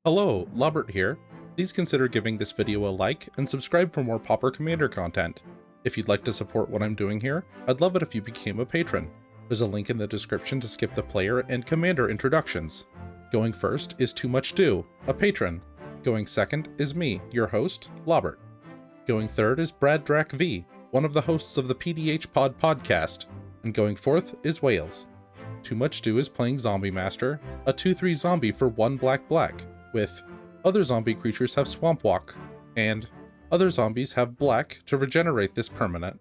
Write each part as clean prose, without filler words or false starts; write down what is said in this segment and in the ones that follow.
Hello, Lobbert here. Please consider giving this video a like and subscribe for more Pauper Commander content. If you'd like to support what I'm doing here, I'd love it if you became a patron. There's a link in the description to skip the player and commander introductions. Going first is Too Much Do, a patron. Going second is me, your host, Lobbert. Going third is Brad Drac V, one of the hosts of the PDH Pod podcast. And going fourth is Wales. Too Much Do is playing Zombie Master, a 2/3 zombie for 1 black, with other zombie creatures have Swamp Walk, and other zombies have black to regenerate this permanent.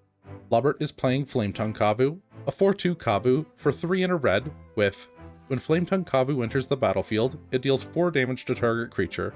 Lobbert is playing Flametongue Kavu, a 4/2 Kavu for 3 and a red, with when Flametongue Kavu enters the battlefield, it deals 4 damage to target creature.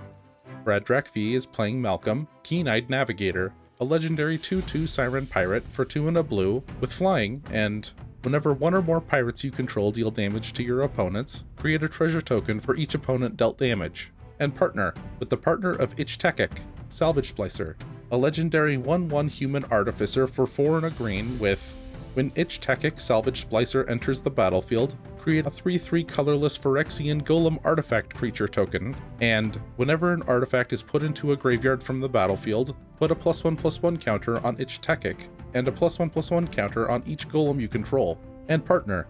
Brad Drac V is playing Malcolm, Keen-Eyed Navigator, a legendary 2/2 Siren Pirate for 2 and a blue with flying, and whenever 1 or more pirates you control deal damage to your opponents, create a treasure token for each opponent dealt damage. And partner with the partner of Ich-Tekik, Salvage Splicer, a legendary 1/1 human artificer for 4 and a green with when Ich-Tekik Salvage Splicer enters the battlefield, create a 3/3 colorless Phyrexian Golem artifact creature token, and whenever an artifact is put into a graveyard from the battlefield, put a +1/+1 counter on Ich-Tekik and a +1/+1 counter on each golem you control. And partner.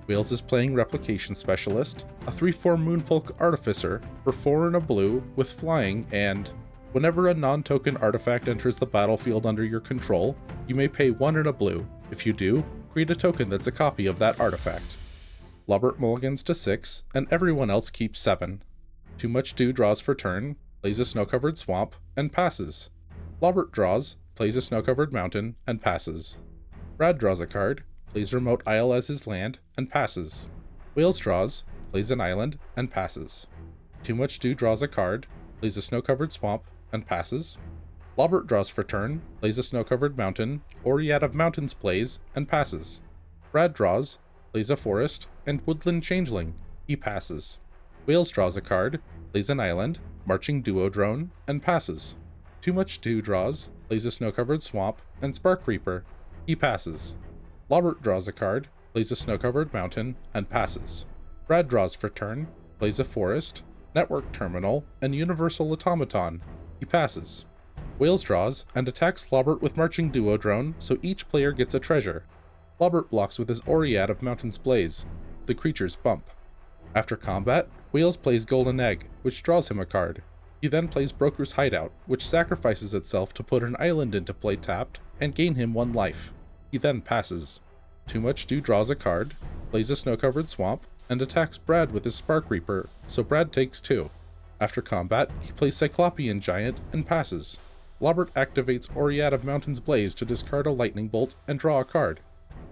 Wales is playing Replication Specialist, a 3/4 Moonfolk Artificer for 4 and a blue with flying, and whenever a non-token artifact enters the battlefield under your control, you may pay 1 and a blue. If you do, create a token that's a copy of that artifact. Lobbert mulligans to 6, and everyone else keeps 7. Too Much Do draws for turn, plays a snow-covered swamp, and passes. Lobbert draws, plays a snow-covered mountain, and passes. Brad draws a card, plays Remote Isle as his land, and passes. Wales draws, plays an island, and passes. Too Much Do draws a card, plays a snow-covered swamp, and passes. Lobbert draws for turn, plays a snow-covered mountain, Oread of Mountains plays, and passes. Brad draws, plays a forest, and Woodland Changeling. He passes. Wales draws a card, plays an island, Marching Duo Drone, and passes. Too Much Do draws, plays a snow-covered swamp, and Spark Reaper. He passes. Lobbert draws a card, plays a snow-covered mountain, and passes. Brad draws for turn, plays a forest, Network Terminal, and Universal Automaton. He passes. Wales draws and attacks Lobbert with Marching Duo Drone, so each player gets a treasure. Lobbert blocks with his Oread of Mountains Blaze. The creatures bump. After combat, Wales plays Golden Egg, which draws him a card. He then plays Broker's Hideout, which sacrifices itself to put an island into play tapped and gain him 1 life. He then passes. Too Much Do draws a card, plays a snow-covered swamp, and attacks Brad with his Spark Reaper, so Brad takes 2. After combat, he plays Cyclopean Giant and passes. Lobbert activates Oread of Mountains Blaze to discard a Lightning Bolt and draw a card.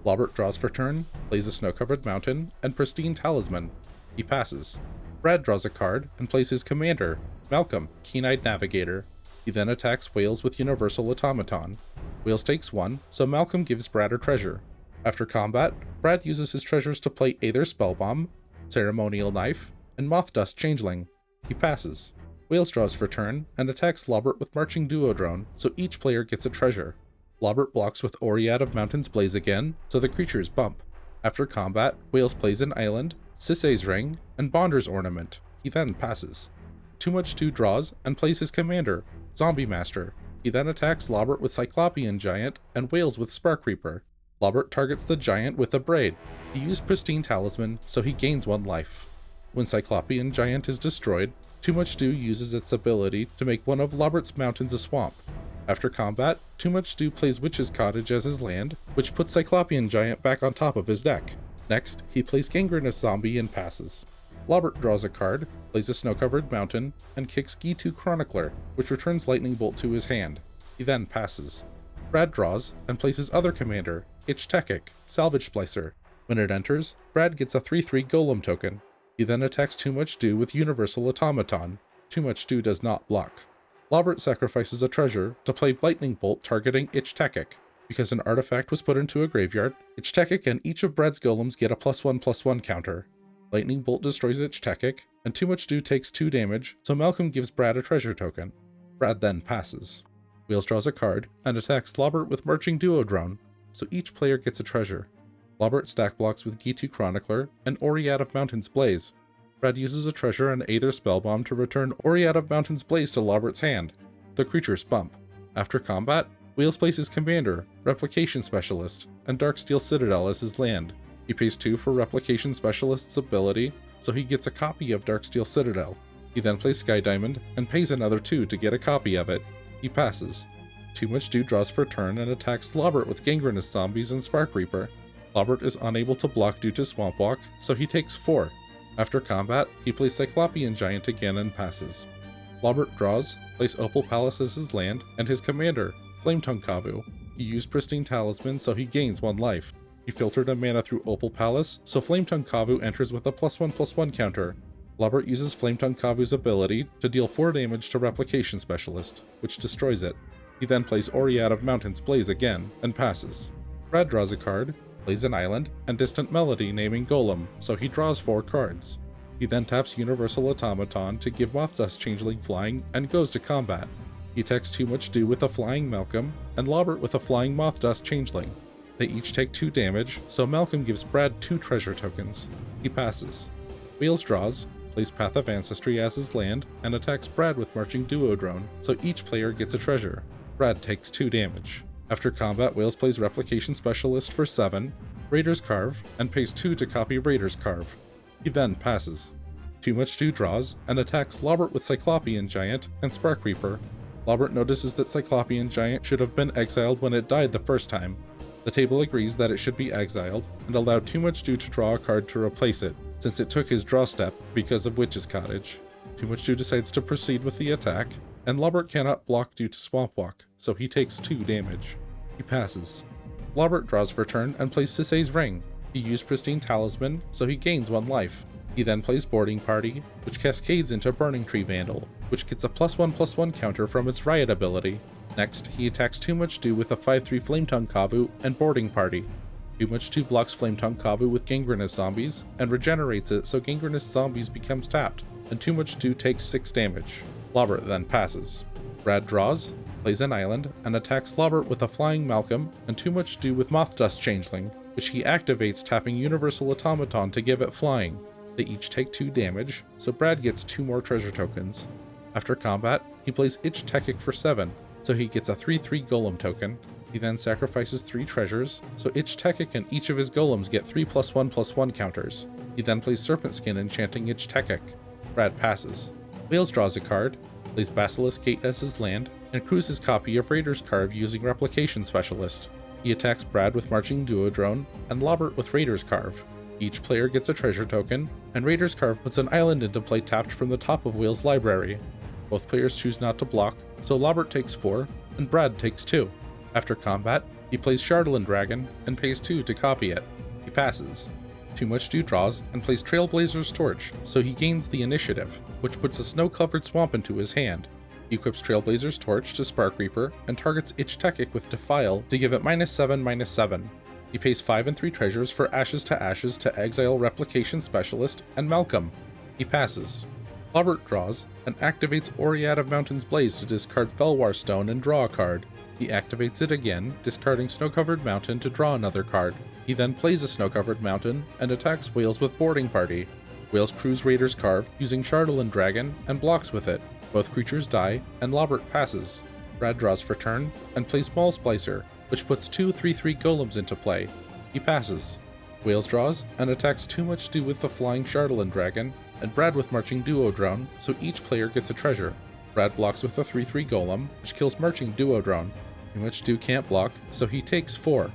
Lobbert draws for turn, plays a snow-covered mountain, and Pristine Talisman. He passes. Brad draws a card and plays his commander, Malcolm, Keen-Eyed Navigator. He then attacks Wales with Universal Automaton. Wales takes 1, so Malcolm gives Brad a treasure. After combat, Brad uses his treasures to play Aether Spellbomb, Ceremonial Knife, and Moth Dust Changeling. He passes. Wales draws for turn and attacks Lobbert with Marching Duo Drone, so each player gets a treasure. Lobbert blocks with Oread of Mountains Blaze again, so the creatures bump. After combat, Wales plays an island, Sisay's Ring, and Bonder's Ornament. He then passes. Too Much Do draws and plays his commander, Zombie Master. He then attacks Lobbert with Cyclopean Giant and Wales with Spark Reaper. Lobbert targets the giant with a braid. He used Pristine Talisman, so he gains 1 life. When Cyclopean Giant is destroyed, Too Much Do uses its ability to make one of Lobbert's mountains a swamp. After combat, Too Much Do plays Witch's Cottage as his land, which puts Cyclopean Giant back on top of his deck. Next, he plays Gangrenous Zombie and passes. Lobbert draws a card, plays a snow-covered mountain, and kicks Gitu Chronicler, which returns Lightning Bolt to his hand. He then passes. Brad draws and plays his other commander, Ich-Tekik, Salvage Splicer. When it enters, Brad gets a 3/3 Golem token. He then attacks Too Much Do with Universal Automaton. Too Much Do does not block. Lobbert sacrifices a treasure to play Lightning Bolt targeting Ich-Tekik. Because an artifact was put into a graveyard, Ich-Tekik and each of Brad's golems get a +1/+1 counter. Lightning Bolt destroys Ich-Tekik, and Too Much Do takes 2 damage, so Malcolm gives Brad a treasure token. Brad then passes. Wales draws a card and attacks Lobbert with Marching Duo Drone, so each player gets a treasure. Lobbert stack blocks with Gitu Chronicler and Oread of Mountains Blaze. Brad uses a treasure and Aether Spellbomb to return Oread of Mountain's Blaze to Lobbert's hand. The creatures bump. After combat, Wheels plays his commander, Replication Specialist, and Darksteel Citadel as his land. He pays 2 for Replication Specialist's ability, so he gets a copy of Darksteel Citadel. He then plays Sky Diamond and pays another 2 to get a copy of it. He passes. Too Much Dew draws for turn and attacks Lobbert with Gangrenous Zombies and Spark Reaper. Lobbert is unable to block due to Swamp Walk, so he takes 4. After combat, he plays Cyclopean Giant again and passes. Lobbert draws, plays Opal Palace as his land, and his commander, Flametongue Kavu. He used Pristine Talisman, so he gains 1 life. He filtered a mana through Opal Palace, so Flametongue Kavu enters with a +1/+1 counter. Lobbert uses Flametongue Kavu's ability to deal 4 damage to Replication Specialist, which destroys it. He then plays Oread of Mountain's Blaze again, and passes. Brad draws a card, plays an island, and Distant Melody naming Golem, so he draws 4 cards. He then taps Universal Automaton to give Moth-Dust Changeling flying and goes to combat. He attacks Too Much Dew with a Flying Malcolm, and Lobbert with a Flying Moth-Dust Changeling. They each take 2 damage, so Malcolm gives Brad 2 treasure tokens. He passes. Wheels draws, plays Path of Ancestry as his land, and attacks Brad with Marching Duodrone, so each player gets a treasure. Brad takes 2 damage. After combat, Wales plays Replication Specialist for 7, Raider's Carve, and pays 2 to copy Raider's Carve. He then passes. Too Much Dew draws, and attacks Lobbert with Cyclopean Giant and Spark Reaper. Lobbert notices that Cyclopean Giant should have been exiled when it died the first time. The table agrees that it should be exiled, and allowed Too Much Dew to draw a card to replace it, since it took his draw step because of Witch's Cottage. Too Much Dew decides to proceed with the attack, and Lobbert cannot block due to Swamp Walk, so he takes 2 damage. He passes. Lobbert draws for turn and plays Sisay's Ring. He used Pristine Talisman, so he gains 1 life. He then plays Boarding Party, which cascades into Burning Tree Vandal, which gets a +1/+1 counter from its Riot ability. Next, he attacks Too Much Dew with a 5/3 Flametongue Kavu and Boarding Party. Too Much Dew blocks Flametongue Kavu with Gangrenous Zombies and regenerates it so Gangrenous Zombies becomes tapped, and Too Much Dew takes 6 damage. Lobbert then passes. Brad draws, plays an island, and attacks Lobbert with a Flying Malcolm and Too Much Dew with Moth-Dust Changeling, which he activates tapping Universal Automaton to give it flying. They each take 2 damage, so Brad gets 2 more treasure tokens. After combat, he plays Ich-Tekik for 7, so he gets a 3/3 Golem token. He then sacrifices 3 treasures, so Ich-Tekik and each of his golems get 3 +1/+1 counters. He then plays Serpent Skin enchanting Ich-Tekik. Brad passes. Wales draws a card, plays Basilisk Gate as his land, and crews his copy of Raider's Carve using Replication Specialist. He attacks Brad with Marching Duodrone, and Lobbert with Raider's Carve. Each player gets a treasure token, and Raider's Carve puts an island into play tapped from the top of Wales' library. Both players choose not to block, so Lobbert takes 4, and Brad takes 2. After combat, he plays Shardlin Dragon and pays 2 to copy it. He passes. Too Much Dew draws and plays Trailblazer's Torch, so he gains the initiative, which puts a snow-covered swamp into his hand. He equips Trailblazer's Torch to Spark Reaper and targets Ich-Tekik with Defile to give it -7/-7. He pays 5 and 3 treasures for Ashes to exile Replication Specialist and Malcolm. He passes. Lobbert draws and activates Oread of Mountain's Blaze to discard Felwar Stone and draw a card. He activates it again, discarding Snow-Covered Mountain to draw another card. He then plays a Snow-Covered Mountain and attacks Wales with Boarding Party. Wales crews Raider's Carve using Shardlin Dragon and blocks with it. Both creatures die, and Lobbert passes. Brad draws for turn and plays Maul Splicer, which puts 2 3/3 golems into play. He passes. Wales draws and attacks Too Much Dew with the Flying Shardlin Dragon, and Brad with Marching Duodrone, so each player gets a treasure. Brad blocks with a 3/3 golem, which kills Marching Duodrone. Too Much Dew can't block, so he takes 4.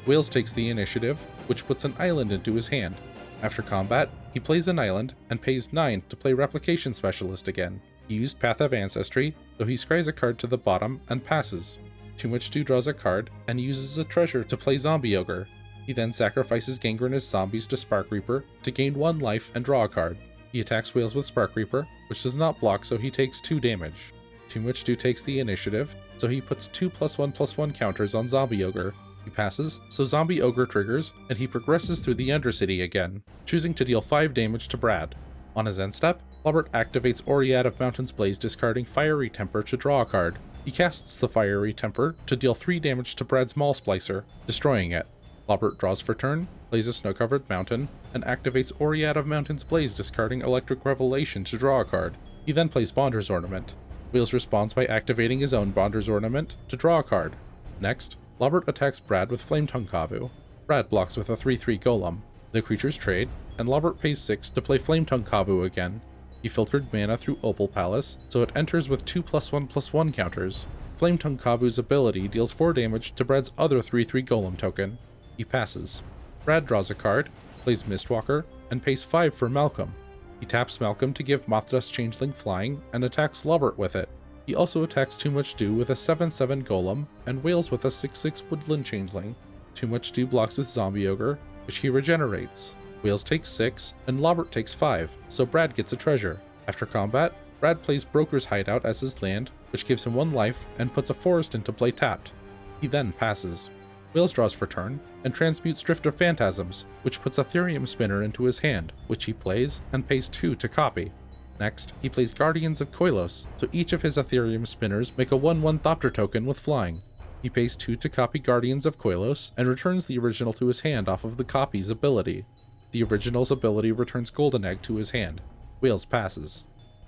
Wales takes the initiative, which puts an island into his hand. After combat, he plays an island and pays 9 to play Replication Specialist again. He used Path of Ancestry, so he scries a card to the bottom and passes. Too Much Dew draws a card and uses a treasure to play Zombie Ogre. He then sacrifices Gangrenous Zombies to Spark Reaper to gain 1 life and draw a card. He attacks Wales with Spark Reaper, which does not block, so he takes 2 damage. Too Much Dew takes the initiative, so he puts 2 +1/+1 counters on Zombie Ogre. He passes, so Zombie Ogre triggers, and he progresses through the Undercity again, choosing to deal 5 damage to Brad. On his end step, Lobbert activates Oread of Mountain's Blaze, discarding Fiery Temper to draw a card. He casts the Fiery Temper to deal 3 damage to Brad's Maul Splicer, destroying it. Lobbert draws for turn, plays a snow-covered mountain, and activates Oread of Mountain's Blaze, discarding Electric Revelation to draw a card. He then plays Bonder's Ornament. Wheels responds by activating his own Bonder's Ornament to draw a card. Next, Lobbert attacks Brad with Flametongue Kavu. Brad blocks with a 3/3 Golem. The creatures trade, and Lobbert pays 6 to play Flametongue Kavu again. He filtered mana through Opal Palace, so it enters with 2+1/+1 counters. Flametongue Kavu's ability deals 4 damage to Brad's other 3/3 Golem token. He passes. Brad draws a card, plays Mistwalker, and pays 5 for Malcolm. He taps Malcolm to give Mothdust Changeling flying and attacks Lobbert with it. He also attacks Too Much Dew with a 7/7 Golem and wails with a 6/6 Woodland Changeling. Too Much Dew blocks with Zombie Ogre, which he regenerates. Wales takes 6, and Lobbert takes 5, so Brad gets a treasure. After combat, Brad plays Broker's Hideout as his land, which gives him 1 life and puts a forest into play tapped. He then passes. Wales draws for turn, and transmutes Drift of Phantasms, which puts Ethereum Spinner into his hand, which he plays and pays 2 to copy. Next, he plays Guardians of Koilos, so each of his Ethereum Spinners make a 1/1 Thopter token with flying. He pays 2 to copy Guardians of Koilos, and returns the original to his hand off of the copy's ability. The original's ability returns Golden Egg to his hand. Wales passes.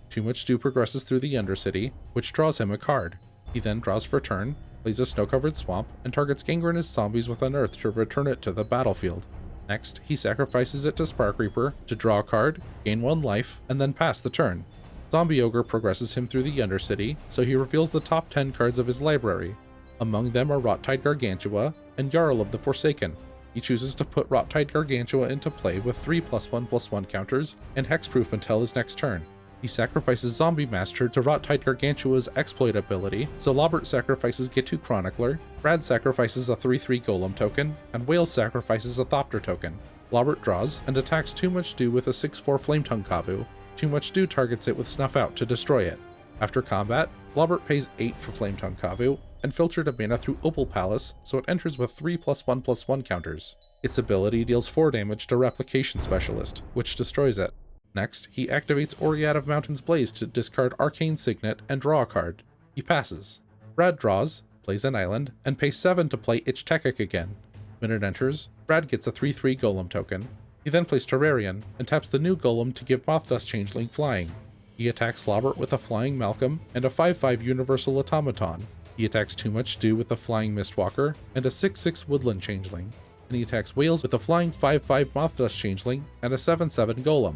Too Much Dew progresses through the Undercity, which draws him a card. He then draws for turn, plays a snow-covered swamp, and targets Gangrenous zombies with Unearth to return it to the battlefield. Next, he sacrifices it to Spark Reaper to draw a card, gain 1 life, and then pass the turn. Zombie Ogre progresses him through the Undercity, so he reveals the top 10 cards of his library. Among them are Rottide Gargantua and Jarl of the Forsaken. He chooses to put Rottide Gargantua into play with 3+1/+1 counters and hexproof until his next turn. He sacrifices Zombie Master to Rottide Gargantua's exploit ability, so Lobbert sacrifices Gitu Chronicler, Brad sacrifices a 3/3 Golem token, and Wales sacrifices a Thopter token. Lobbert draws and attacks Too Much Dew with a 6/4 Flametongue Kavu. Too Much Dew targets it with Snuff Out to destroy it. After combat, Lobbert pays 8 for Flametongue Kavu, and filtered a mana through Opal Palace, so it enters with 3+1/+1 counters. Its ability deals 4 damage to Replication Specialist, which destroys it. Next, he activates Oread of Mountain's Blaze to discard Arcane Signet and draw a card. He passes. Brad draws, plays an island, and pays 7 to play Ich-Tekik again. When it enters, Brad gets a 3/3 Golem token. He then plays Terrarian, and taps the new Golem to give Mothdust Changeling flying. He attacks Lobbert with a Flying Malcolm and a 5/5 Universal Automaton. He attacks Too Much Dew with a Flying Mistwalker and a 6/6 Woodland Changeling. And he attacks Wales with a Flying 5/5 Mothdust Changeling and a 7/7 Golem.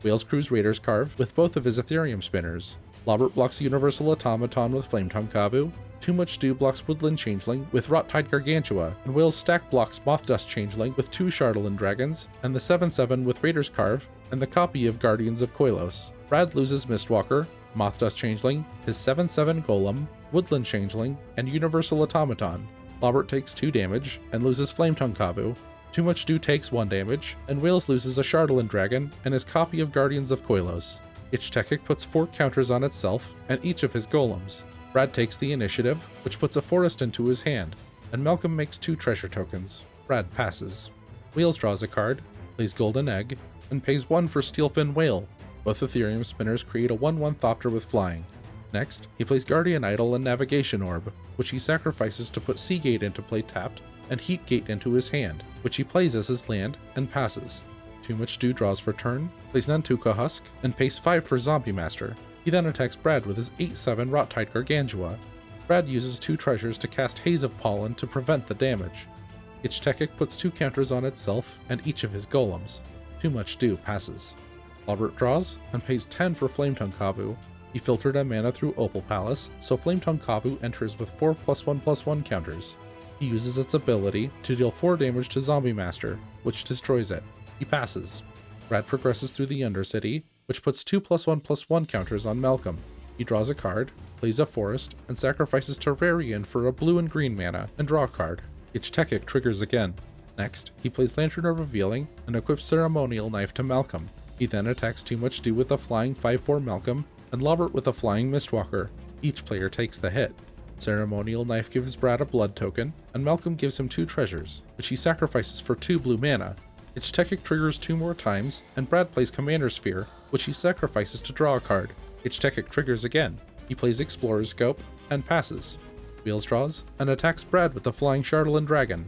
Wales crews Raider's Carve with both of his Ethereum Spinners. Lobbert blocks Universal Automaton with Flametongue Kavu. Too Much Dew blocks Woodland Changeling with Rottide Gargantua, and Wales stack blocks Mothdust Changeling with 2 Shardolin Dragons, and the 7/7 with Raider's Carve, and the copy of Guardians of Koilos. Brad loses Mistwalker, Mothdust Changeling, his 7/7 Golem, Woodland Changeling, and Universal Automaton. Lobbert takes 2 damage, and loses Flametongue Kavu. Too Much Dew takes 1 damage, and Wales loses a Shardolin Dragon and his copy of Guardians of Koilos. Ich-Tekik puts 4 counters on itself and each of his golems. Brad takes the initiative, which puts a forest into his hand, and Malcolm makes 2 treasure tokens. Brad passes. Wales draws a card, plays Golden Egg, and pays 1 for Steelfin Whale. Both Ethereum Spinners create a 1/1 Thopter with flying. Next, he plays Guardian Idol and Navigation Orb, which he sacrifices to put Seagate into play tapped, and Heatgate into his hand, which he plays as his land, and passes. Too Much Dew draws for turn, plays Nantuko Husk, and pays 5 for Zombie Master. He then attacks Brad with his 8/7 Rottide Gargantua. Brad uses 2 treasures to cast Haze of Pollen to prevent the damage. Ich-Tekik puts 2 counters on itself and each of his golems. Too Much Dew passes. Lobbert draws, and pays 10 for Flametongue Kavu. He filtered a mana through Opal Palace, so Flametongue Kavu enters with 4+1/+1 counters. He uses its ability to deal 4 damage to Zombie Master, which destroys it. He passes. Brad progresses through the Undercity, which puts 2+1/+1 counters on Malcolm. He draws a card, plays a forest, and sacrifices Terrarian for a blue and green mana, and draw a card. Ich-Tekik triggers again. Next, he plays Lantern of Revealing and equips Ceremonial Knife to Malcolm. He then attacks Too Much Dew with a Flying 5/4 Malcolm, and Lobbert with a Flying Mistwalker. Each player takes the hit. Ceremonial Knife gives Brad a blood token, and Malcolm gives him 2 treasures, which he sacrifices for 2 blue mana. Ich-Tekik triggers 2 more times, and Brad plays Commander Sphere, which he sacrifices to draw a card. Ich-Tekik triggers again. He plays Explorer's Scope, and passes. Wheels draws, and attacks Brad with the Flying Shardolin Dragon.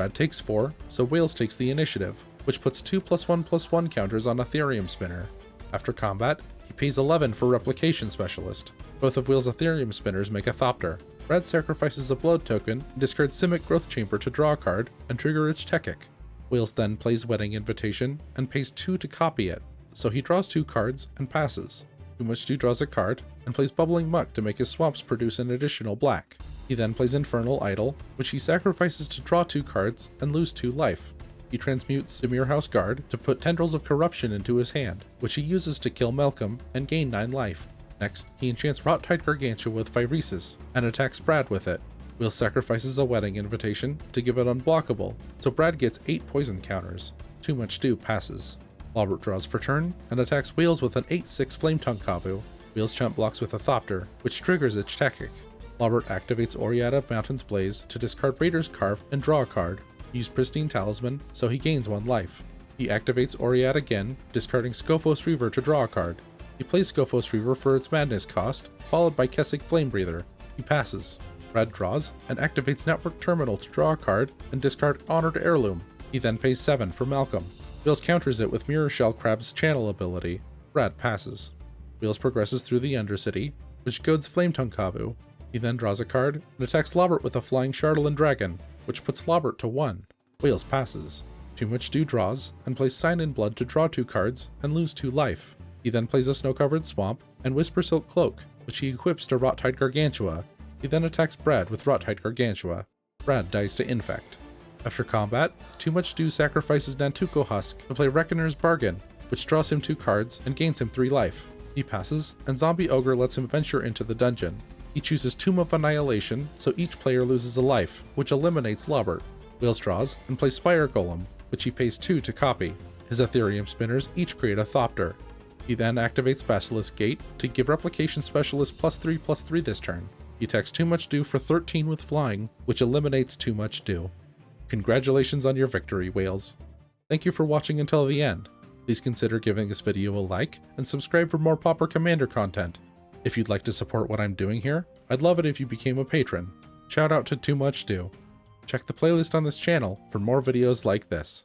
Brad takes 4, so Wales takes the initiative, which puts 2+1/+1 counters on Ethereum Spinner. After combat, he pays 11 for Replication Specialist. Both of Wales' Ethereum Spinners make a Thopter. Brad sacrifices a blood token and discards Simic Growth Chamber to draw a card and trigger Ich-Tekik. Wales then plays Wedding Invitation and pays 2 to copy it, so he draws 2 cards and passes. Too Much Dew draws a card and plays Bubbling Muck to make his swamps produce an additional black. He then plays Infernal Idol, which he sacrifices to draw 2 cards and lose 2 life. He transmutes Dimir House Guard to put Tendrils of Corruption into his hand, which he uses to kill Malcolm and gain 9 life. Next, he enchants Rot-Tide Gargantua with Phyresis and attacks Brad with it. Will sacrifices a Wedding Invitation to give it unblockable, so Brad gets 8 poison counters. Too Much Dew passes. Lobbert draws for turn and attacks Wales with an 8/6 Flametongue Kavu. Wales Chump blocks with a Thopter, which triggers Ich-Tekik. Lobbert activates Oread of Mountain's Blaze to discard Raider's Carve and draw a card. Use Pristine Talisman, so he gains 1 life. He activates Oread again, discarding Scophos Reaver to draw a card. He plays Scophos Reaver for its madness cost, followed by Kessig Flamebreather. He passes. Brad draws and activates Network Terminal to draw a card and discard Honored Heirloom. He then pays 7 for Malcolm. Wheels counters it with Mirror Shell Crab's Channel ability. Brad passes. Wheels progresses through the Undercity, which goads Flametongue Kavu. He then draws a card and attacks Lobbert with a Flying Charlatan Dragon, which puts Lobbert to 1. Wales passes. Too Much Dew draws and plays Sign in Blood to draw 2 cards and lose 2 life. He then plays a Snow-Covered Swamp and Whisper Silk Cloak, which he equips to Rot-Tide Gargantua. He then attacks Brad with Rot-Tide Gargantua. Brad dies to Infect. After combat, Too Much Dew sacrifices Nantuko Husk to play Reckoner's Bargain, which draws him 2 cards and gains him 3 life. He passes, and Zombie Ogre lets him venture into the dungeon. He chooses Tomb of Annihilation, so each player loses a life, which eliminates Lobbert. Wales draws and plays Spire Golem, which he pays 2 to copy. His Ethereum Spinners each create a Thopter. He then activates Basilisk Gate to give Replication Specialist +3/+3 this turn. He attacks Too Much Dew for 13 with Flying, which eliminates Too Much Dew. Congratulations on your victory, Wales. Thank you for watching until the end. Please consider giving this video a like and subscribe for more Pauper Commander content. If you'd like to support what I'm doing here, I'd love it if you became a patron. Shout out to Too Much Dew. Check the playlist on this channel for more videos like this.